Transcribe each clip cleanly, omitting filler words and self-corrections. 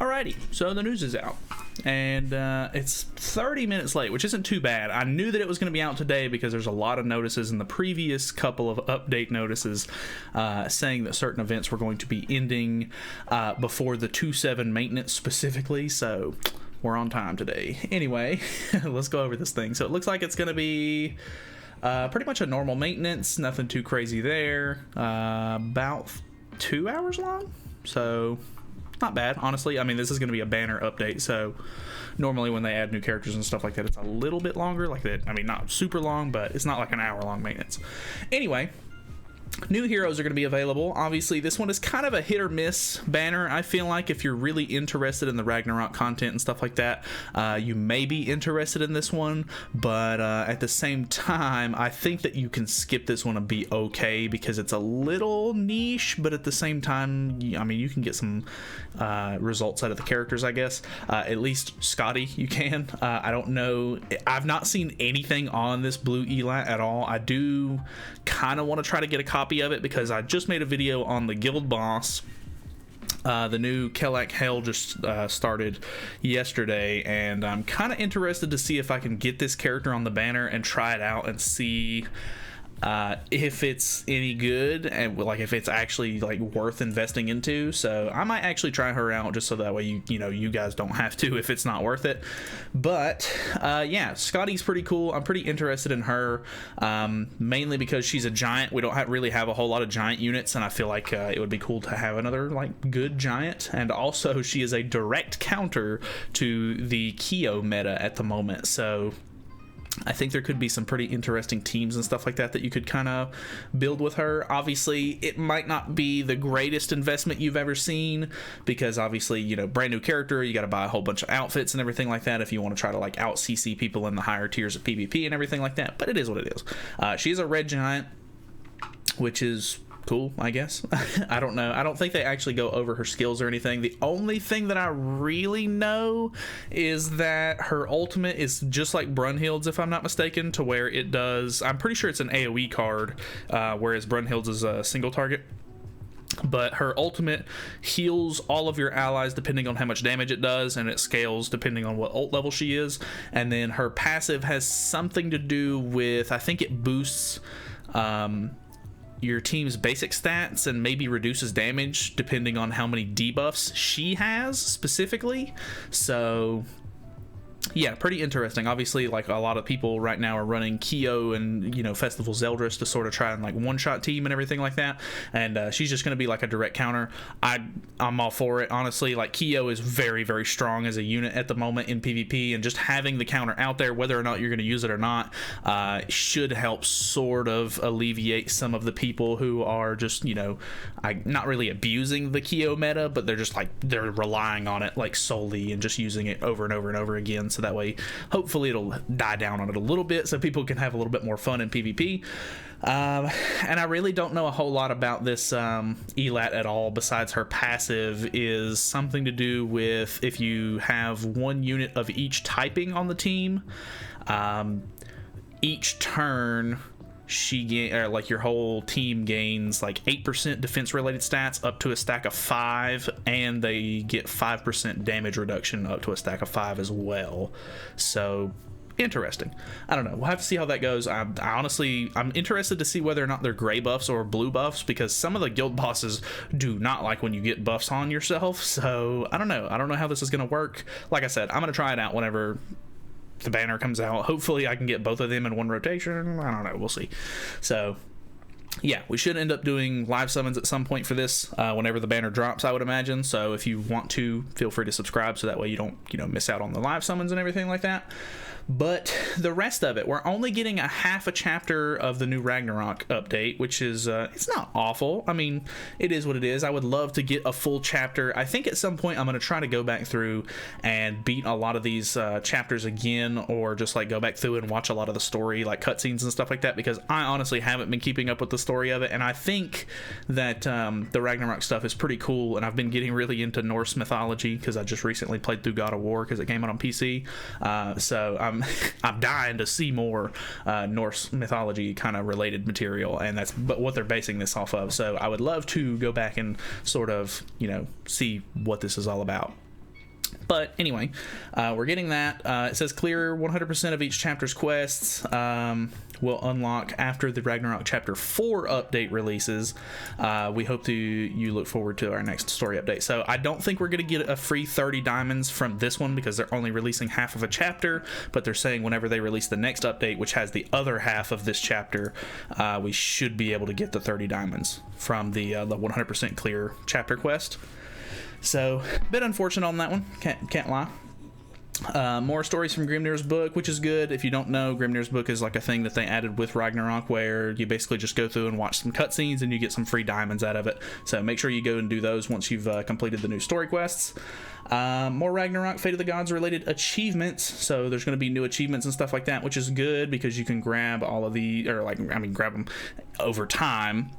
Alrighty, so the news is out, and it's 30 minutes late, which isn't too bad. I knew that it was going to be out today because there's a lot of notices in the previous couple of update notices saying that certain events were going to be ending before the 2.7 maintenance specifically, so we're on time today. Anyway, let's go over this thing. So it looks like it's going to be pretty much a normal maintenance, nothing too crazy there, about 2 hours long, so not bad, honestly. I mean, this is going to be a banner update, so normally when they add new characters and stuff like that, it's a little bit longer, like that. I mean, not super long, but it's not like an hour-long maintenance. Anyway, new heroes are going to be available. Obviously, this one is kind of a hit-or-miss banner. I feel like if you're really interested in the Ragnarok content and stuff like that, you may be interested in this one, but at the same time, I think that you can skip this one and be okay because it's a little niche, but at the same time, I mean, you can get some results out of the characters, I guess. At least Scotty, you can. I don't know. I've not seen anything on this blue Elat at all. I do kind of want to try to get a copy of it because I just made a video on the guild boss. The new Kelak Hell just started yesterday, and I'm kind of interested to see if I can get this character on the banner and try it out and see if it's any good and like if it's actually like worth investing into. So I might actually try her out just so that way you know you guys don't have to if it's not worth it. But yeah, Scotty's pretty cool. I'm pretty interested in her, mainly because she's a giant. We don't really have a whole lot of giant units, and I feel like it would be cool to have another like good giant. And also she is a direct counter to the Kyo meta at the moment, so I think there could be some pretty interesting teams and stuff like that that you could kind of build with her. Obviously, it might not be the greatest investment you've ever seen because obviously, you know, brand new character, you got to buy a whole bunch of outfits and everything like that if you want to try to like out CC people in the higher tiers of PvP and everything like that. But it is what it is. She's a red giant, which is cool, I guess. I don't know. I don't think they actually go over her skills or anything. The only thing that I really know is that her ultimate is just like Brunhild's, if I'm not mistaken, to where it does, I'm pretty sure it's an AoE card, whereas Brunhild's is a single target. But her ultimate heals all of your allies depending on how much damage it does, and it scales depending on what ult level she is. And then her passive has something to do with, I think it boosts your team's basic stats and maybe reduces damage depending on how many debuffs she has specifically. So yeah, pretty interesting. Obviously, like a lot of people right now are running Kyo and, you know, Festival Zeldris to sort of try and like one-shot team and everything like that. And she's just going to be like a direct counter. I'm all for it, honestly. Like Kyo is very, very strong as a unit at the moment in PvP, and just having the counter out there, whether or not you're going to use it or not, should help sort of alleviate some of the people who are just, you know, not really abusing the Kyo meta, but they're just like, they're relying on it like solely and just using it over and over and over again. So that way, hopefully it'll die down on it a little bit so people can have a little bit more fun in PvP. And I really don't know a whole lot about this Elat at all, besides her passive is something to do with if you have one unit of each typing on the team, each turn like your whole team gains like 8% defense related stats up to a stack of 5, and they get 5% damage reduction up to a stack of 5 as well. So interesting. I don't know, we'll have to see how that goes. I'm interested to see whether or not they're gray buffs or blue buffs, because some of the guild bosses do not like when you get buffs on yourself. So I don't know how this is going to work. Like I said, I'm going to try it out whenever the banner comes out. Hopefully I can get both of them in one rotation. I don't know, we'll see. So yeah, we should end up doing live summons at some point for this whenever the banner drops, I would imagine. So if you want to, feel free to subscribe so that way you don't, you know, miss out on the live summons and everything like that. But the rest of it, we're only getting a half a chapter of the new Ragnarok update, which is, it's not awful. I mean, it is what it is. I would love to get a full chapter. I think at some point I'm going to try to go back through and beat a lot of these chapters again, or just like go back through and watch a lot of the story, like cutscenes and stuff like that, because I honestly haven't been keeping up with the story of it. And I think that the Ragnarok stuff is pretty cool, and I've been getting really into Norse mythology because I just recently played through God of War because it came out on PC. So I'm dying to see more Norse mythology kind of related material, and that's what they're basing this off of. So I would love to go back and sort of, you know, see what this is all about. But anyway, we're getting that. It says clear 100% of each chapter's quests will unlock after the Ragnarok Chapter 4 update releases. We hope you look forward to our next story update. So I don't think we're going to get a free 30 diamonds from this one because they're only releasing half of a chapter, but they're saying whenever they release the next update, which has the other half of this chapter, we should be able to get the 30 diamonds from the 100% clear chapter quest. So, a bit unfortunate on that one, can't lie. More stories from Grimnir's book, which is good. If you don't know, Grimnir's book is like a thing that they added with Ragnarok, where you basically just go through and watch some cutscenes and you get some free diamonds out of it. So make sure you go and do those once you've completed the new story quests. More Ragnarok Fate of the Gods related achievements. So there's going to be new achievements and stuff like that, which is good because you can grab all of grab them over time.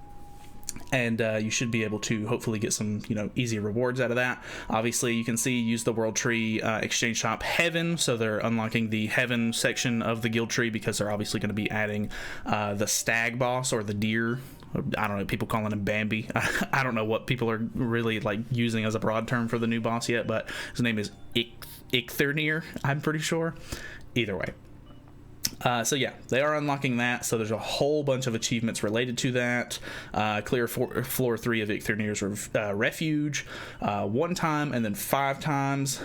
And you should be able to hopefully get some, easy rewards out of that. Obviously, you can see use the World Tree exchange shop Heaven, so they're unlocking the Heaven section of the guild tree because they're obviously going to be adding the stag boss or the deer. I don't know, people calling him Bambi. I don't know what people are really using as a broad term for the new boss yet, but his name is Icthernir, I'm pretty sure. Either way. So yeah, they are unlocking that. So there's a whole bunch of achievements related to that. Clear floor 3 of Icthernir's refuge 1 time and then 5 times.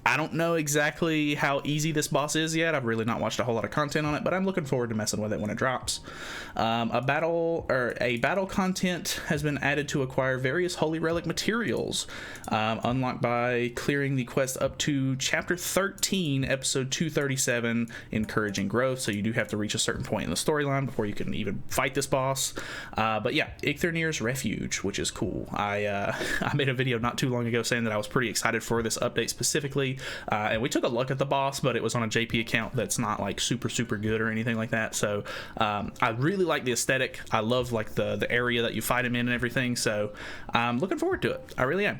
I don't know exactly how easy this boss is yet. I've really not watched a whole lot of content on it, but I'm looking forward to messing with it when it drops. A battle content has been added to acquire various Holy Relic materials, unlocked by clearing the quest up to Chapter 13, Episode 237, Encouraging Growth. So you do have to reach a certain point in the storyline before you can even fight this boss. But yeah, Icthernir's Refuge, which is cool. I made a video not too long ago saying that I was pretty excited for this update specifically. And we took a look at the boss, but it was on a JP account that's not super good or anything like that. So I really like the aesthetic. I love the area that you fight him in and everything. So I'm looking forward to it. I really am.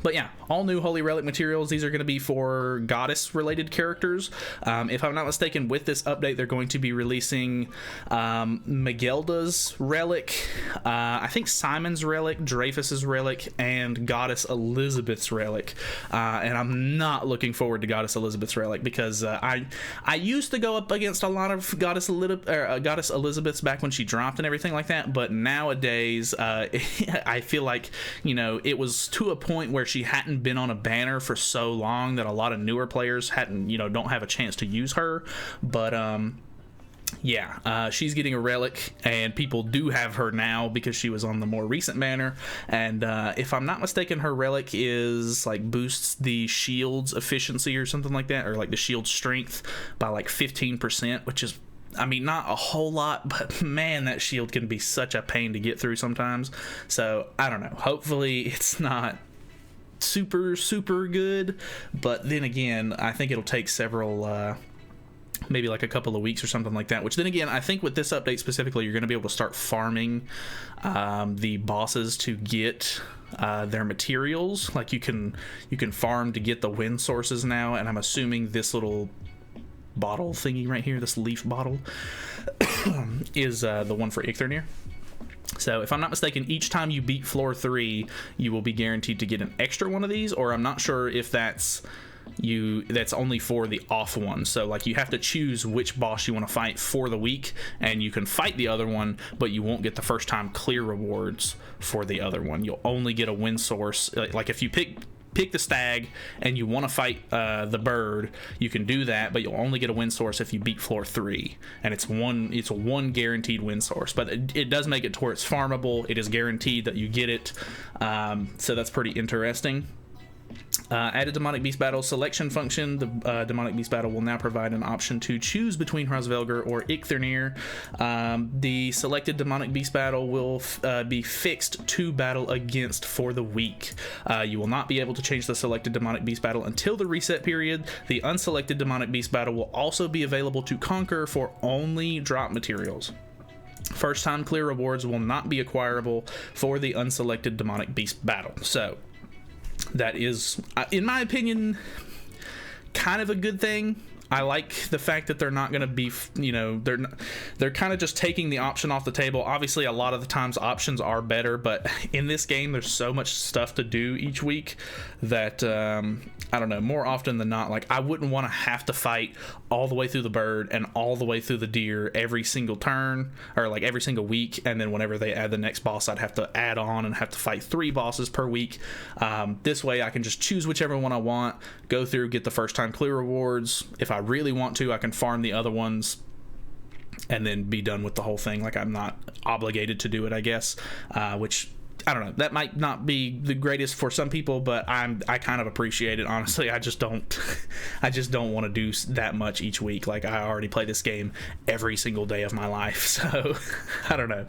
But yeah, all new Holy Relic materials. These are going to be for goddess-related characters. If I'm not mistaken, with this update, they're going to be releasing Magelda's Relic, I think Simon's Relic, Dreyfus's Relic, and Goddess Elizabeth's Relic. And I'm not looking forward to Goddess Elizabeth's Relic because I used to go up against a lot of Goddess Elizabeth's back when she dropped and everything like that. But nowadays, I feel like, it was to a point where she hadn't been on a banner for so long that a lot of newer players don't have a chance to use her. But she's getting a relic, and people do have her now because she was on the more recent banner. And if I'm not mistaken, her relic is boosts the shield's efficiency or something like that, or the shield strength by 15%, which is, not a whole lot, but man, that shield can be such a pain to get through sometimes. So I don't know, hopefully it's not super good, but then again, I think it'll take several maybe a couple of weeks or something like that, which then again, I think with this update specifically, you're going to be able to start farming the bosses to get their materials. You can farm to get the wind sources now, and I'm assuming this little bottle thingy right here, this leaf bottle is the one for Icthernir. So if I'm not mistaken, each time you beat floor 3, you will be guaranteed to get an extra one of these, or I'm not sure if that's only for the off one. So you have to choose which boss you want to fight for the week, and you can fight the other one, but you won't get the first time clear rewards for the other one. You'll only get a win source. If you pick the stag and you want to fight the bird, you can do that, but you'll only get a win source if you beat floor 3, and it's a one guaranteed win source. But it does make it to where it's farmable. It is guaranteed that you get it, so that's pretty interesting. Added Demonic Beast Battle selection function. The Demonic Beast Battle will now provide an option to choose between Hrosvelgr or Icthernir. The selected Demonic Beast Battle will be fixed to battle against for the week. You will not be able to change the selected Demonic Beast Battle until the reset period. The unselected Demonic Beast Battle will also be available to conquer for only drop materials. First time clear rewards will not be acquirable for the unselected Demonic Beast Battle. So that is, in my opinion, kind of a good thing. I like the fact that they're not going to be, they're kind of just taking the option off the table. Obviously, a lot of the times options are better, but in this game, there's so much stuff to do each week that, I don't know, more often than not, like, I wouldn't want to have to fight all the way through the bird and all the way through the deer every single turn, or like every single week, and then whenever they add the next boss, I'd have to add on and have to fight 3 bosses per week. This way, I can just choose whichever one I want, go through, get the first time clear rewards. If I really want to, I can farm the other ones and then be done with the whole thing. Like, I'm not obligated to do it, I guess, which, I don't know, that might not be the greatest for some people, but I kind of appreciate it, honestly. I just don't want to do that much each week. Like, I already play this game every single day of my life, so I don't know.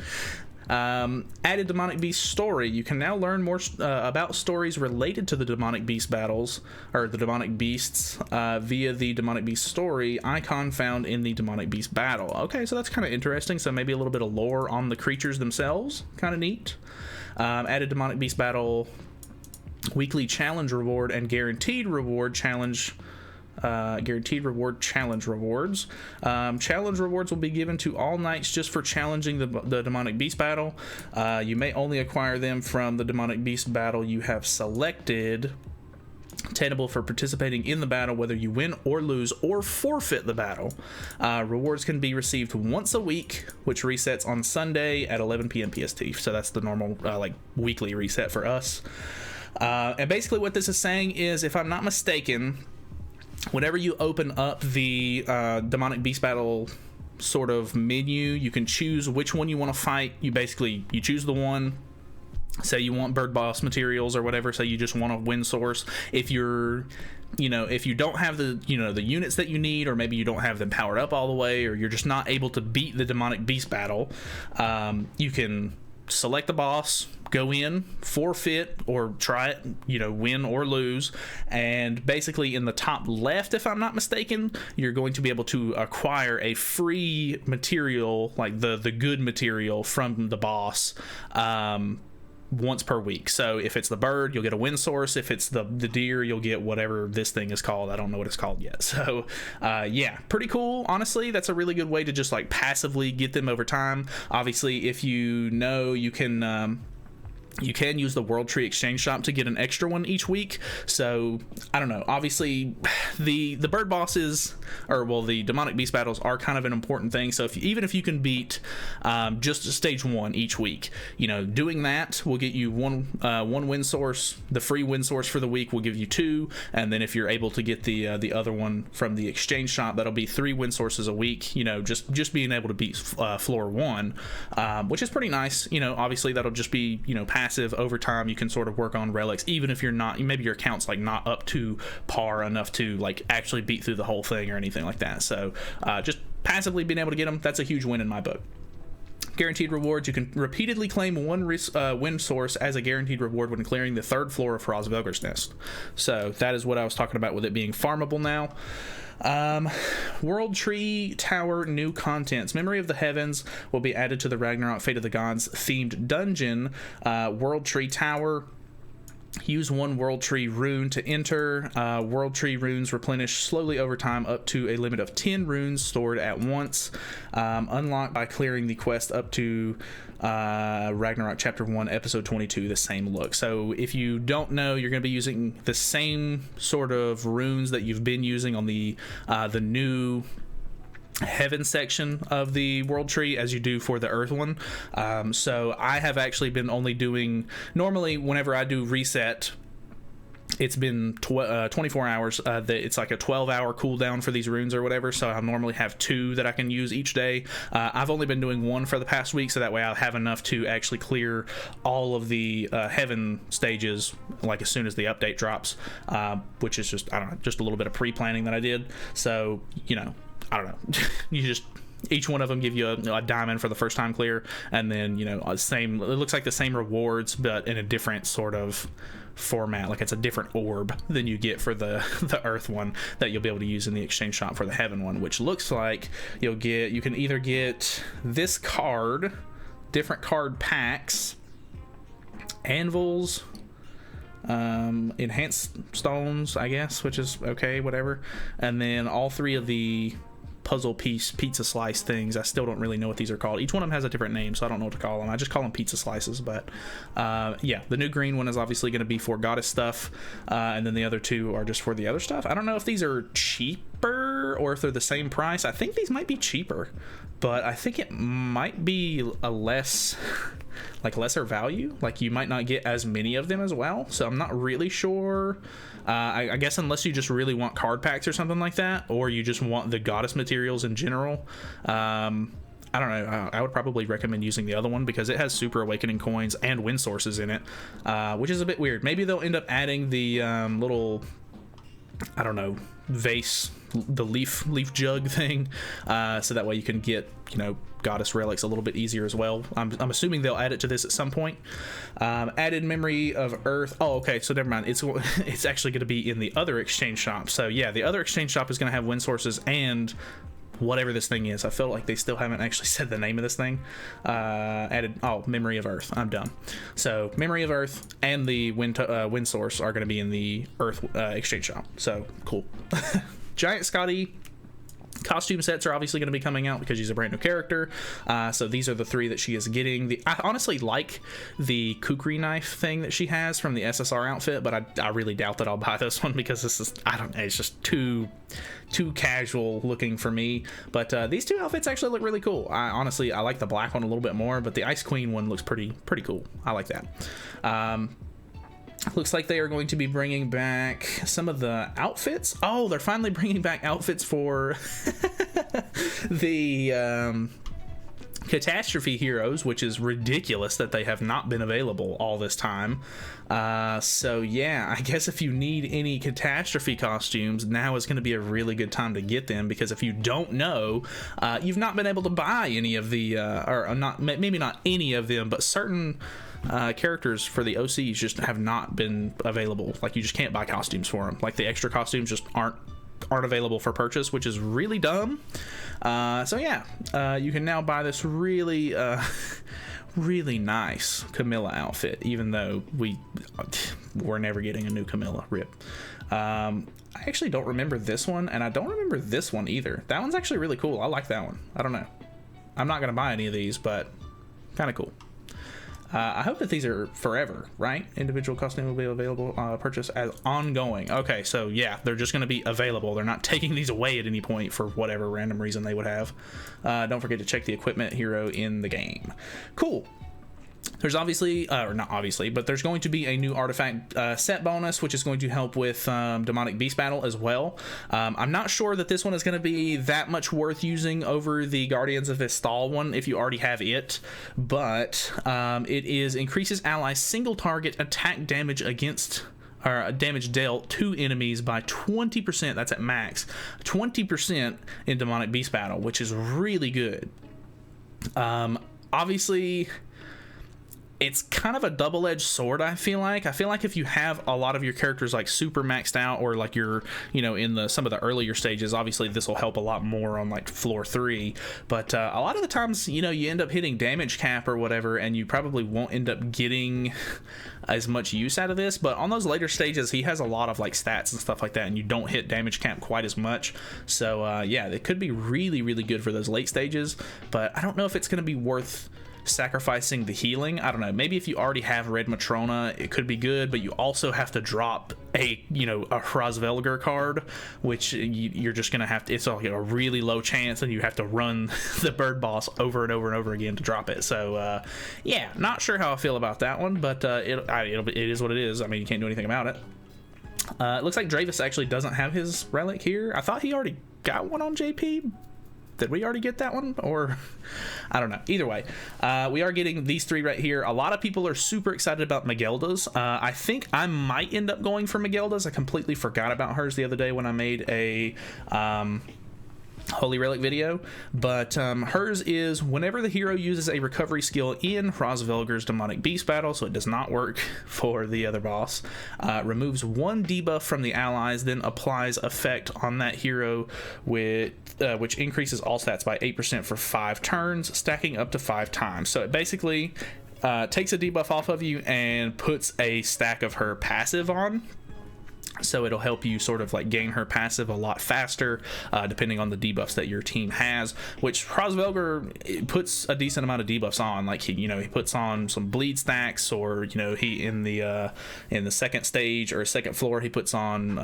Added Demonic Beast story. You can now learn more about stories related to the Demonic Beast battles, or the Demonic Beasts, via the Demonic Beast story icon found in the Demonic Beast battle. Okay, so that's kind of interesting. So maybe a little bit of lore on the creatures themselves. Kind of neat. Added Demonic Beast battle weekly challenge reward and guaranteed reward challenge. Guaranteed reward challenge rewards. Challenge rewards will be given to all knights just for challenging the Demonic Beast battle. You may only acquire them from the Demonic Beast battle you have selected. Attainable for participating in the battle, whether you win or lose or forfeit the battle. Rewards can be received once a week, which resets on Sunday at 11 p.m. PST. So that's the normal like weekly reset for us. And basically what this is saying is, if I'm not mistaken, whenever you open up the Demonic Beast battle sort of menu, you can choose which one you want to fight. You choose the one. Say you want bird boss materials or whatever, say you just want a win source. If if you don't have the units that you need, or maybe you don't have them powered up all the way, or you're just not able to beat the Demonic Beast battle, you can select the boss, go in, forfeit, or try it, win or lose, and basically in the top left, if I'm not mistaken, you're going to be able to acquire a free material, like the good material from the boss, once per week. So if it's the bird, you'll get a win source. If it's the deer, you'll get whatever this thing is called. I don't know what it's called yet. So yeah, pretty cool. Honestly, that's a really good way to just like passively get them over time. Obviously, if you can use the World Tree Exchange Shop to get an extra one each week. So I don't know, obviously the bird bosses, the Demonic Beast battles are kind of an important thing. So even if you can beat just stage 1 each week, doing that will get you one win source. The free win source for the week will give you 2, and then if you're able to get the other one from the Exchange Shop, that'll be 3 win sources a week. Just being able to beat floor 1, which is pretty nice. Obviously that'll just be passive. Over time, you can sort of work on relics, even if you're not, maybe your account's like not up to par enough to like actually beat through the whole thing or anything like that. So just passively being able to get them, that's a huge win in my book. Guaranteed rewards. You can repeatedly claim one win source as a guaranteed reward when clearing the 3rd floor of Hrosvelgur's Nest. So that is what I was talking about with it being farmable now. World Tree Tower new contents. Memory of the Heavens will be added to the Ragnarok Fate of the Gods themed dungeon. World Tree Tower. Use 1 World Tree rune to enter. World Tree runes replenish slowly over time up to a limit of 10 runes stored at once. Unlocked by clearing the quest up to Ragnarok Chapter 1, Episode 22, the same look. So if you don't know, you're going to be using the same sort of runes that you've been using on the new heaven section of the World Tree as you do for the Earth one. So I have actually been only doing, normally whenever I do reset, it's been 24 hours. It's like a 12-hour cooldown for these runes or whatever, so I normally have 2 that I can use each day. I've only been doing 1 for the past week, so that way I'll have enough to actually clear all of the heaven stages like as soon as the update drops, which is just, I don't know, just a little bit of pre-planning that I did. So I don't know. Each one of them give you a diamond for the first time clear, and then it looks like the same rewards, but in a different sort of format. Like it's a different orb than you get for the Earth one that you'll be able to use in the Exchange Shop for the Heaven one, which looks like you can either get this card, different card packs, anvils, enhanced stones, I guess, which is okay, whatever. And then all 3 of the puzzle piece pizza slice things. I still don't really know what these are called. Each one of them has a different name, so I don't know what to call them. I just call them pizza slices. But yeah, the new green one is obviously going to be for goddess stuff, and then the other 2 are just for the other stuff. I don't know if these are cheaper or if they're the same price. I think these might be cheaper, but I think it might be a lesser value. Like, you might not get as many of them as well, so I'm not really sure. I guess unless you just really want card packs or something like that, or you just want the goddess materials in general. I don't know. I would probably recommend using the other one because it has Super Awakening coins and wind sources in it, which is a bit weird. Maybe they'll end up adding the little, I don't know, vase, the leaf jug thing, so that way you can get, you know, goddess relics a little bit easier as well. I'm assuming they'll add it to this at some point. Added memory of earth. Oh, okay, so never mind. It's actually going to be in the other exchange shop. So yeah, the other exchange shop is going to have wind sources and whatever this thing is. I feel like they still haven't actually said the name of this thing. Memory of earth. I'm done. So memory of earth and the wind source are going to be in the earth exchange shop. So cool. Giant Scotty costume sets are obviously going to be coming out because she's a brand new character. So these are the 3 that she is getting. I honestly like the kukri knife thing that she has from the SSR outfit, but I really doubt that I'll buy this one because this is, I don't know, it's just too casual looking for me. But these 2 outfits actually look really cool. I like the black one a little bit more, but the Ice Queen one looks pretty cool. I like that. Looks like they are going to be bringing back some of the outfits. Oh, they're finally bringing back outfits for the catastrophe heroes, which is ridiculous that they have not been available all this time. So yeah, I guess if you need any catastrophe costumes, now is going to be a really good time to get them, because if you don't know, you've not been able to buy any of the maybe not any of them, but certain characters for the OCs just have not been available. Like, you just can't buy costumes for them. Like, the extra costumes just aren't available for purchase, which is really dumb. So yeah, you can now buy this really really nice Camilla outfit, even though we're never getting a new Camilla. Rip. I actually don't remember this one, and I don't remember this one either. That one's actually really cool. I like that one. I don't know, I'm not gonna buy any of these, but kind of cool. I hope that these are forever, right? Individual costume will be available, purchase as ongoing. Okay, so yeah, they're just going to be available. They're not taking these away at any point for whatever random reason they would have. Don't forget to check the equipment hero in the game. Cool. There's obviously, or not obviously, but there's going to be a new artifact set bonus, which is going to help with demonic beast battle as well. I'm not sure that this one is going to be that much worth using over the Guardians of Vestal one if you already have it, but it increases allies' single target attack damage against, or damage dealt to enemies by 20%. That's at max 20% in demonic beast battle, which is really good. Obviously, it's kind of a double-edged sword. I feel like if you have a lot of your characters like super maxed out, or like you're, you know, in some of the earlier stages, obviously this will help a lot more on like floor 3, but a lot of the times, you know, you end up hitting damage cap or whatever, and you probably won't end up getting as much use out of this. But on those later stages, he has a lot of like stats and stuff like that, and you don't hit damage cap quite as much. So yeah, it could be really, really good for those late stages, but I don't know if it's going to be worth sacrificing the healing. I don't know, maybe if you already have Red Matrona, it could be good, but you also have to drop a Hrosvelgar card, which you're just gonna have to, it's like a really low chance, and you have to run the bird boss over and over and over again to drop it. So yeah, not sure how I feel about that one, but it is what it is. I mean, you can't do anything about it. It looks like Dravis actually doesn't have his relic here. I thought he already got one on JP. Did we already get that one? Or I don't know. Either way, we are getting these 3 right here. A lot of people are super excited about Miguelda's. I think I might end up going for Miguelda's. I completely forgot about hers the other day when I made a Holy Relic video, but hers is whenever the hero uses a recovery skill in Hrosvelgar's demonic beast battle, so it does not work for the other boss, removes 1 debuff from the allies, then applies effect on that hero with which increases all stats by 8% for 5 turns, stacking up to 5 times. So it basically, takes a debuff off of you and puts a stack of her passive on. So it'll help you sort of like gain her passive a lot faster, depending on the debuffs that your team has, which Hrosvelgr puts a decent amount of debuffs on. Like he puts on some bleed stacks, or he in the second stage or second floor he puts on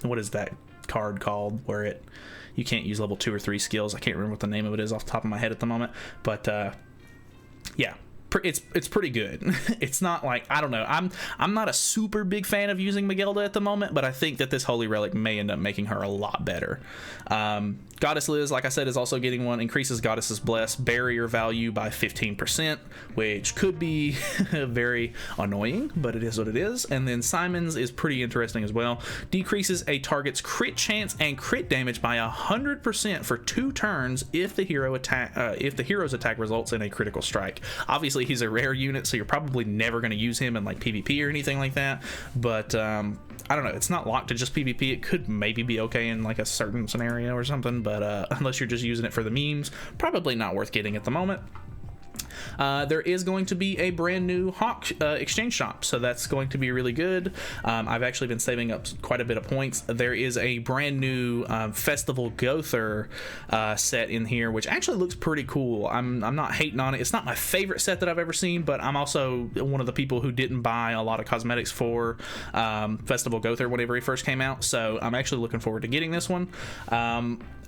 what is that card called where you can't use level 2 or 3 skills. I can't remember what the name of it is off the top of my head at the moment, but yeah. It's pretty good. It's not like, I don't know, I'm not a super big fan of using Magelda at the moment, but I think that this Holy Relic may end up making her a lot better. Goddess Liz, like I said, is also getting one. Increases Goddess's Bless barrier value by 15%, which could be very annoying, but it is what it is. And then Simon's is pretty interesting as well. Decreases a target's crit chance and crit damage by 100% for 2 turns if the hero's attack results in a critical strike. Obviously, he's a rare unit, so you're probably never going to use him in like PvP or anything like that. But I don't know. It's not locked to just PvP. It could maybe be okay in like a certain scenario or something, but unless you're just using it for the memes, probably not worth getting at the moment. There is going to be a brand new Hawk exchange shop, so that's going to be really good. I've actually been saving up quite a bit of points. There is a brand new Festival Gother set in here, which actually looks pretty cool. I'm not hating on it. It's not my favorite set that I've ever seen, but I'm also one of the people who didn't buy a lot of cosmetics for Festival Gother whenever he first came out, so I'm actually looking forward to getting this one.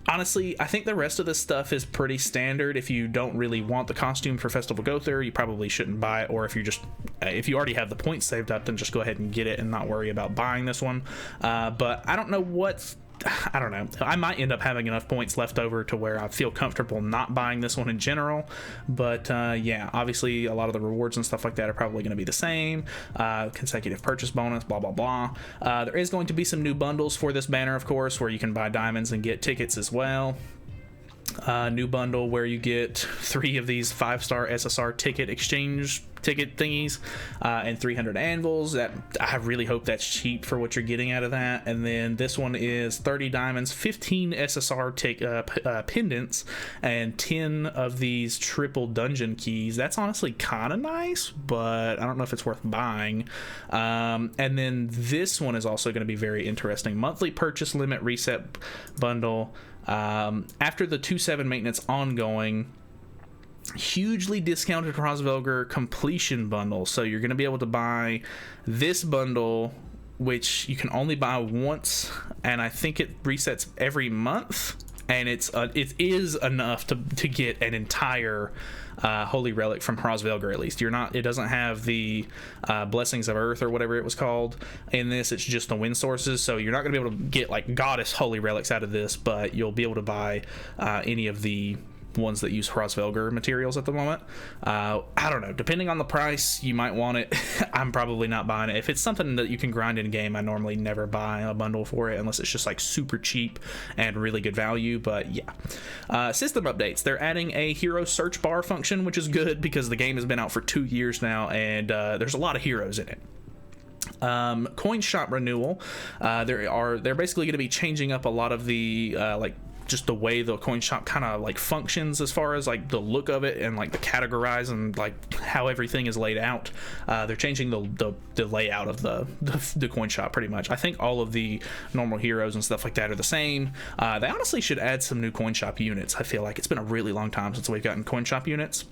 Honestly, I think the rest of this stuff is pretty standard. If you don't really want the costume for Festival Gother, you probably shouldn't buy it, or if you already have the points saved up, then just go ahead and get it and not worry about buying this one. But I don't know I might end up having enough points left over to where I feel comfortable not buying this one in general. But yeah, obviously a lot of the rewards and stuff like that are probably going to be the same. Consecutive purchase bonus, blah, blah, blah. There is going to be some new bundles for this banner, of course, where you can buy diamonds and get tickets as well. New bundle where you get 3 of these 5-star SSR ticket exchange ticket thingies and 300 anvils. That I really hope that's cheap for what you're getting out of that. And then this one is 30 diamonds, 15 SSR pendants, and 10 of these triple dungeon keys. That's honestly kind of nice, but I don't know if it's worth buying. And then this one is also going to be very interesting. Monthly purchase limit reset bundle. After the 2/7 maintenance ongoing, hugely discounted Hrosvelgr completion bundle. So you're going to be able to buy this bundle, which you can only buy once, and I think it resets every month, and it is enough to get an entire Holy Relic from Hrosvelgr. At least it doesn't have the Blessings of Earth or whatever it was called in this. It's just the wind sources, so you're not going to be able to get like Goddess Holy Relics out of this, but you'll be able to buy any of the ones that use Hrosvelgr materials at the moment. I don't know, depending on the price, you might want it. I'm probably not buying it. If it's something that you can grind in game, I normally never buy a bundle for it unless it's just like super cheap and really good value. But yeah, system updates. They're adding a hero search bar function, which is good because the game has been out for 2 years now, and there's a lot of heroes in it. Coin shop renewal. They're basically going to be changing up a lot of the just the way the coin shop kind of like functions as far as like the look of it and like the categorize and like how everything is laid out. They're changing the layout of the coin shop pretty much. I think all of the normal heroes and stuff like that are the same. They honestly should add some new coin shop units. I feel like it's been a really long time since we've gotten coin shop units,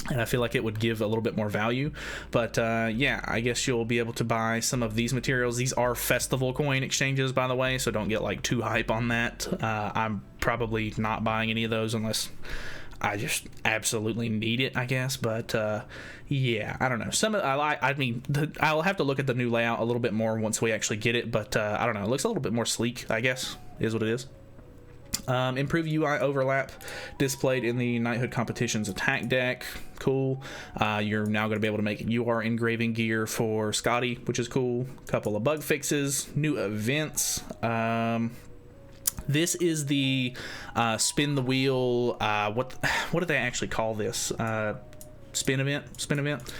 and I feel like it would give a little bit more value. But yeah, I guess you'll be able to buy some of these materials. These are festival coin exchanges, by the way, so don't get like too hype on that. I'm probably not buying any of those unless I just absolutely need it, I guess. But yeah, I don't know. I'll have to look at the new layout a little bit more once we actually get it, but I don't know. It looks a little bit more sleek, I guess, is what it is. Improve UI overlap displayed in the Knighthood Competition's attack deck. Cool. You're now going to be able to make UR engraving gear for Scotty, which is cool. Couple of bug fixes, new events. This is the spin the wheel. What do they actually call this? spin event.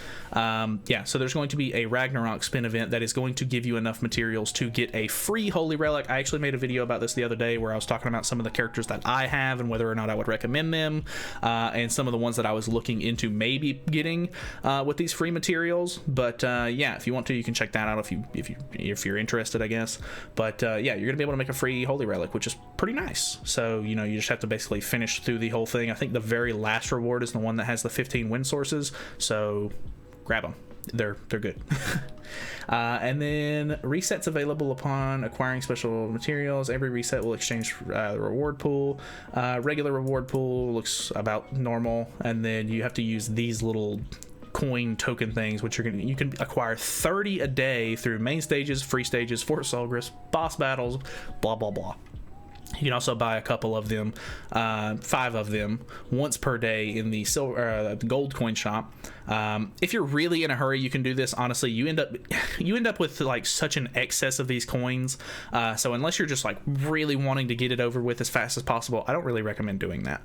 Yeah, so there's going to be a Ragnarok spin event that is going to give you enough materials to get a free Holy Relic. I actually made a video about this the other day where I was talking about some of the characters that I have and whether or not I would recommend them, and some of the ones that I was looking into maybe getting with these free materials. But yeah, if you want to, you can check that out if you're interested, I guess. But yeah, you're gonna be able to make a free Holy Relic, which is pretty nice. So you know, you just have to basically finish through the whole thing. I think the very last reward is the one that has the 15 wind sources, so grab them. They're good. And then resets available upon acquiring special materials. Every reset will exchange the reward pool. Regular reward pool looks about normal, and then you have to use these little coin token things, which you can acquire 30 a day through main stages, free stages, Fort Solgris, boss battles, blah blah blah. You can also buy a couple of them, 5 of them, once per day in the gold coin shop. If you're really in a hurry, you can do this. Honestly, you end up with like such an excess of these coins. So unless you're just like really wanting to get it over with as fast as possible, I don't really recommend doing that.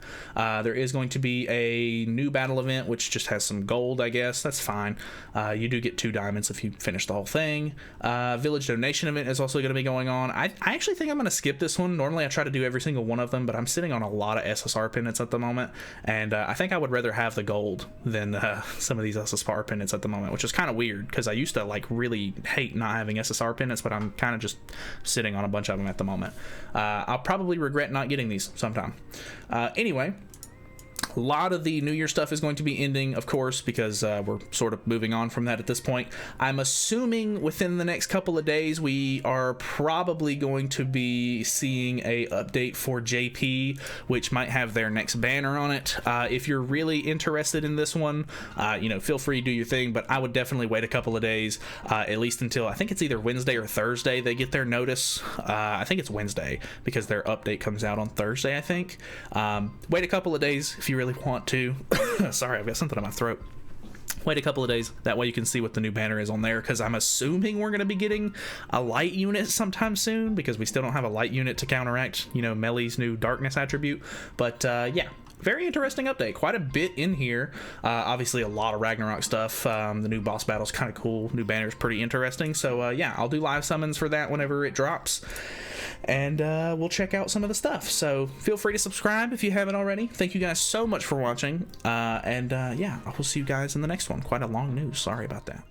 There is going to be a new battle event, which just has some gold, I guess. That's fine. You do get 2 diamonds if you finish the whole thing. Village donation event is also going to be going on. I actually think I'm going to skip this one. Normally I try to do every single one of them, but I'm sitting on a lot of SSR pendants at the moment, and I think I would rather have the gold than some of these SSR pendants at the moment, which is kind of weird because I used to like really hate not having SSR pendants, but I'm kind of just sitting on a bunch of them at the moment. I'll probably regret not getting these sometime. Anyway, a lot of the New Year stuff is going to be ending, of course, because we're sort of moving on from that at this point. I'm assuming within the next couple of days we are probably going to be seeing a update for JP, which might have their next banner on it. If you're really interested in this one, you know, feel free to do your thing, but I would definitely wait a couple of days, at least until I think it's either Wednesday or Thursday they get their notice. I think it's Wednesday because their update comes out on Thursday, I think. Wait a couple of days if you really want to. Sorry, I've got something in my throat. Wait a couple of days, that way you can see what the new banner is on there, because I'm assuming we're going to be getting a light unit sometime soon, because we still don't have a light unit to counteract, you know, Melee's new darkness attribute. But yeah, very interesting update. Quite a bit in here. Obviously a lot of Ragnarok stuff. The new boss battle's kind of cool. New banner's pretty interesting. So yeah, I'll do live summons for that whenever it drops, and we'll check out some of the stuff. So feel free to subscribe if you haven't already. Thank you guys so much for watching, and yeah, I will see you guys in the next one. Quite a long news. Sorry about that.